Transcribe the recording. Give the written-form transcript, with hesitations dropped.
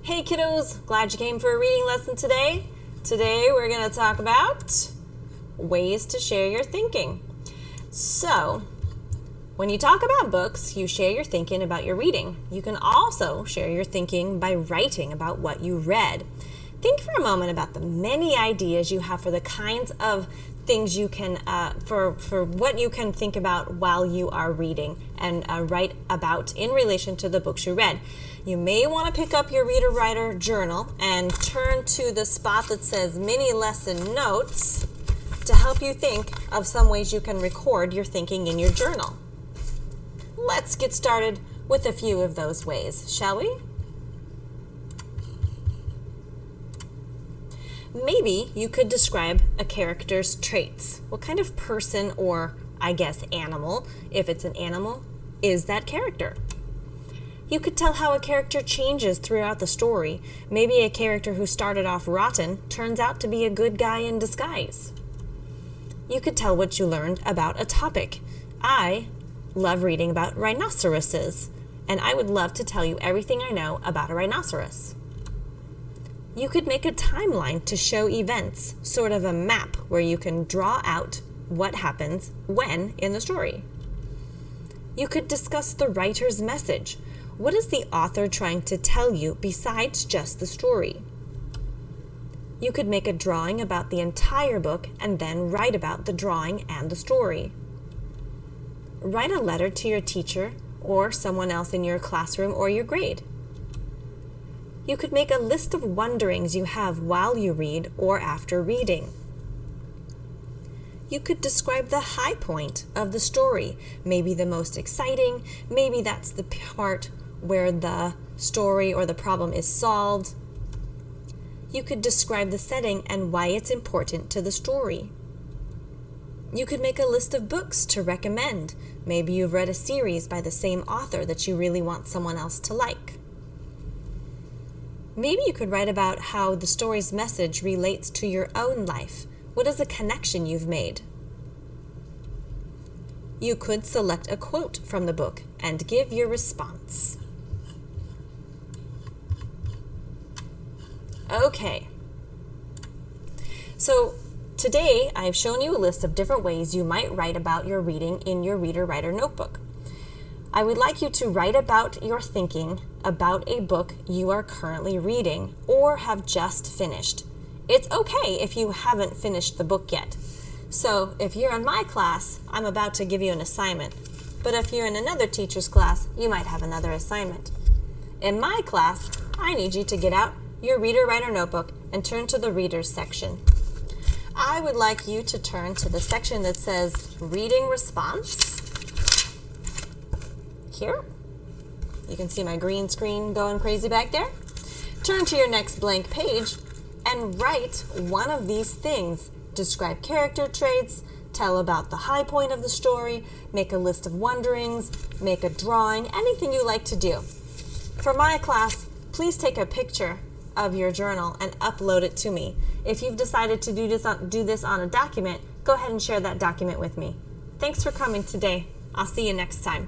Hey kiddos, glad you came for a reading lesson today. Today we're going to talk about ways to share your thinking. So, when you talk about books, you share your thinking about your reading. You can also share your thinking by writing about what you read. Think for a moment about the many ideas you have for the kinds of things you can, for what you can think about while you are reading and write about in relation to the books you read. You may want to pick up your reader-writer journal and turn to the spot that says mini lesson notes to help you think of some ways you can record your thinking in your journal. Let's get started with a few of those ways, shall we? Maybe you could describe a character's traits. What kind of person or, I guess, animal, if it's an animal, is that character? You could tell how a character changes throughout the story. Maybe a character who started off rotten turns out to be a good guy in disguise. You could tell what you learned about a topic. I love reading about rhinoceroses, and I would love to tell you everything I know about a rhinoceros. You could make a timeline to show events, sort of a map where you can draw out what happens when in the story. You could discuss the writer's message. What is the author trying to tell you besides just the story? You could make a drawing about the entire book and then write about the drawing and the story. Write a letter to your teacher or someone else in your classroom or your grade. You could make a list of wonderings you have while you read or after reading. You could describe the high point of the story, maybe the most exciting, maybe that's the part where the story or the problem is solved. You could describe the setting and why it's important to the story. You could make a list of books to recommend. Maybe you've read a series by the same author that you really want someone else to like. Maybe you could write about how the story's message relates to your own life. What is a connection you've made? You could select a quote from the book and give your response. Okay. So today I've shown you a list of different ways you might write about your reading in your reader-writer notebook. I would like you to write about your thinking about a book you are currently reading or have just finished. It's okay if you haven't finished the book yet. So if you're in my class, I'm about to give you an assignment. But if you're in another teacher's class, you might have another assignment. In my class, I need you to get out your reader-writer notebook and turn to the readers section. I would like you to turn to the section that says reading response. Here. You can see my green screen going crazy back there. Turn to your next blank page and write one of these things. Describe character traits, tell about the high point of the story, make a list of wonderings, make a drawing, anything you like to do. For my class, please take a picture of your journal and upload it to me. If you've decided to do this on a document, go ahead and share that document with me. Thanks for coming today. I'll see you next time.